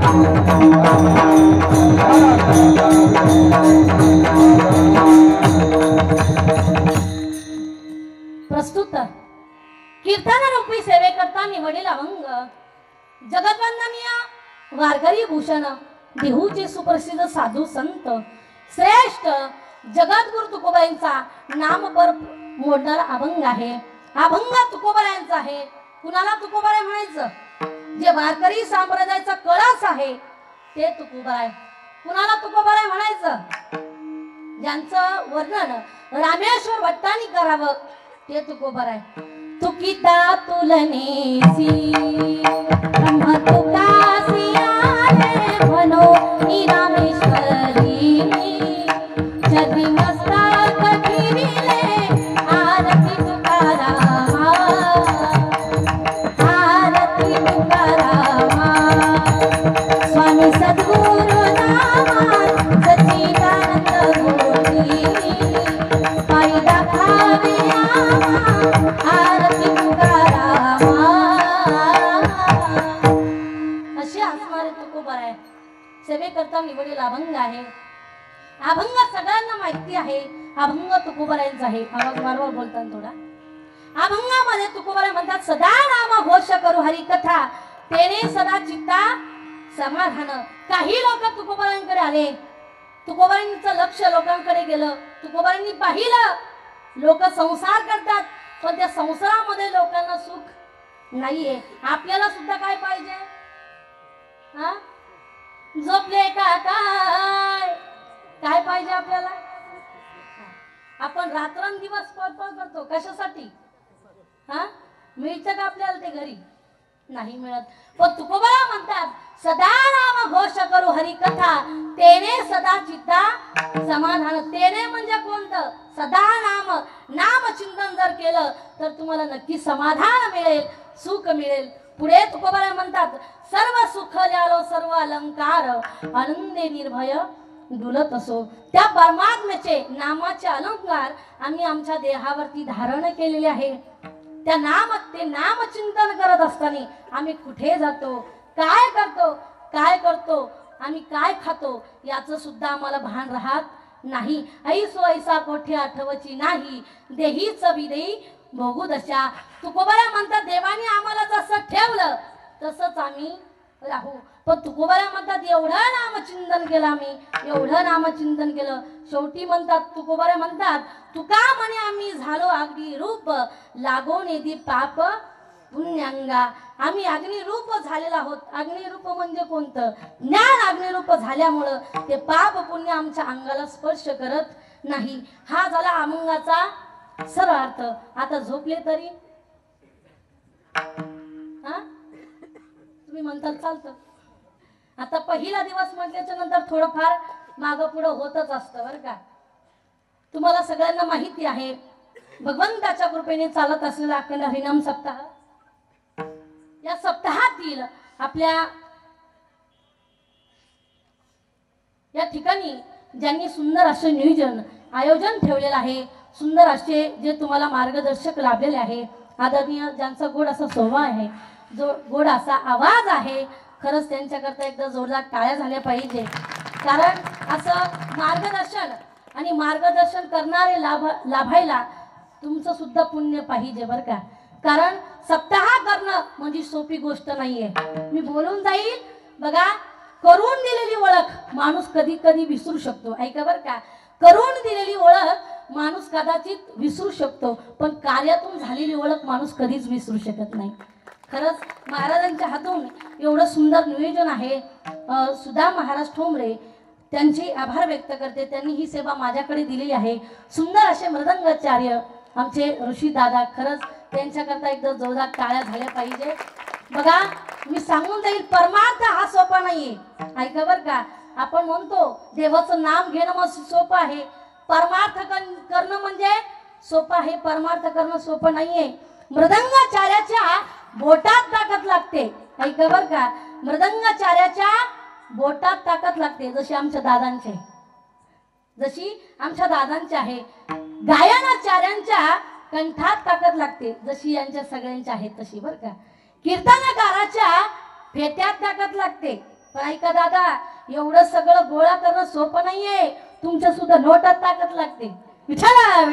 प्रस्तुत कीर्तन रूपी सेवेकरता निवडील अभंग जगतवंदनीय वारकरी भूषण देहूचे सुप्रसिद्ध साधू संत श्रेष्ठ जगद्गुरु तुकोबांचा नामपर मोडणारा अभंग आहे। अभंग तुकोबांचा आहे। कुणाला तुकोबाराय म्हणायचं? जे वारकरी संप्रदायाचा कळस आहे ते तुकोबाराय। कुणाला तुकोबाराय म्हणायचं? ज्यांचं वर्णन रामेश्वर भट्टांनी करावं ते तुकोबाराय। तुकिता तुलनेसी ब्रह्म तुकासी आले मनो रामेश्वरी जगी मस्तक फिरिले आरती तुकारामा आरती तुकारामा स्वामी सद्गुरु नामा सच्चिदानंद मूर्ती पायी दाखावे आरती तुकारामा। अशी असणारे तुकोबाराय सेवेकरता निवडील अभंग आहे। अभंग सगळ्यांना माहिती आहे। अभंग तुकोबारायांचा आहे। आवाज वारंवार बोलताना थोडा। अभंगामध्ये तुकोबाराय म्हणतात सदा नाम घोष करू हरी कथा तेने सदा चित्ता समाधान। काही लोक तुकोबारायांकडे आले। तुकोबारायांचं लक्ष लोकांकडे गेलं। तुकोबारायांनी पाहिलं लोक संसार करतात पण त्या संसारामध्ये लोकांना सुख नाहीये। आपल्याला सुद्धा काय पाहिजे? हा झोपले का काय? काय पाहिजे आपल्याला? आपण रात्रंदिवस पळपळ करतो कशासाठी? हा मिळतं का आपल्याला ते घरी? नाही मिळत। पण तुकोबारा म्हणतात सदा नाम घोष करू हरी कथा तेने सदा चित्ता समाधान। तेने म्हणजे कोणतं? सदा नाम नाम चिंतन जर केलं तर तुम्हाला नक्की समाधान मिळेल, सुख मिळेल। पुढे तुकोबारा म्हणतात सर्व सुख ल्यालो सर्व अलंकार आनंदे निर्भय डुलत असो। त्या परमात्म्याचे नामाचे अलंकार आम्ही आमच्या देहावरती धारण केलेले आहे। त्या ते नाम चिंतन करत असताना आम्ही कुठे जातो, काय करतो, आम्ही काय खातो याचं सुद्धा आम्हाला भान राहत नाही। ऐसो ऐसा कोठे आठवची नाही देहीच विदेई भोगू दशा। तुकोबारा म्हणतात देवाने आम्हाला जसं ठेवलं तसंच आम्ही राहू। पण तुकोबारा म्हणतात एवढं नामचिंतन केलं आम्ही, एवढं नामचिंतन केलं शेवटी म्हणतात तुकोबारा म्हणतात तुका म्हणे आम्ही झालो अग्नी रूप लागो नेदी पाप पुण्यांगा। आम्ही अग्निरूप झालेला आहोत। अग्निरूप म्हणजे कोणतं? ज्ञान अग्निरूप झाल्यामुळं ते पाप पुण्य आमच्या अंगाला स्पर्श करत नाही। हा झाला अभंगाचा सरळ अर्थ। आता झोपले तरी हा तुम्ही म्हणताल चालतं। आता पहिला दिवस म्हटल्याच्या नंतर थोडंफार मागं पुढं होतच असतं बरं का। तुम्हाला सगळ्यांना माहिती आहे भगवंताच्या कृपेने चालत असलेला अखंड हरिनाम सप्ताह। या सप्ताहातील आपल्या या ठिकाणी ज्यांनी सुंदर असे नियोजन आयोजन ठेवलेलं आहे, सुंदर असे जे तुम्हाला मार्गदर्शक लाभलेले आहे, आदरणीय ज्यांचा गोड असा स्वभाव आहे, जो गोड असा आवाज आहे, खरंच त्यांच्याकरता एकदा जोरदार टाळ्या झाल्या पाहिजे। कारण असं मार्गदर्शन करणारे लाभायला तुमचं सुद्धा पुण्य पाहिजे बरं का। कारण सप्ताह करणं म्हणजे सोपी गोष्ट नाहीये। मी बोलून जाईल बघा, करून दिलेली ओळख माणूस कधी कधी विसरू शकतो। ऐका बरं का, करून दिलेली ओळख माणूस कदाचित विसरू शकतो पण कार्यातून झालेली ओळख माणूस कधीच विसरू शकत नाही। खरंच महाराजांच्या हातून एवढं सुंदर नियोजन आहे। सुधा महाराज ठोंबरे त्यांची आभार व्यक्त करते। त्यांनी ही सेवा माझ्याकडे दिलेली आहे। सुंदर असे मृदंगाचार्य आमचे ऋषी दादा, खरंच त्यांच्याकरता एकदा जोरदार टाळ्या झाल्या पाहिजे। बघा मी सांगून जाईल परमार्थ हा सोपा नाहीये। ऐका बरं का, आपण म्हणतो देवाचं नाम घेणं मग सोपं आहे, परमार्थ करणं म्हणजे सोपं आहे, परमार्थ करणं सोपं नाहीये। मृदंगाचार्याच्या बोटात ताकद लागते। ऐका बरं का, मृदंगाचार्याच्या बोटात ताकद लागते जशी आमच्या दादांची आहे। गायनाचार्यांच्या कंठात ताकद लागते जशी यांच्या सगळ्यांच्या आहे तशी बरं का। कीर्तनकाराच्या फेट्यात ताकद लागते पण ऐका दादा, एवढं सगळं गोळा करणं सोपं नाहीये. तुमच्या सुद्धा नोटात ताकद लागते. विचारा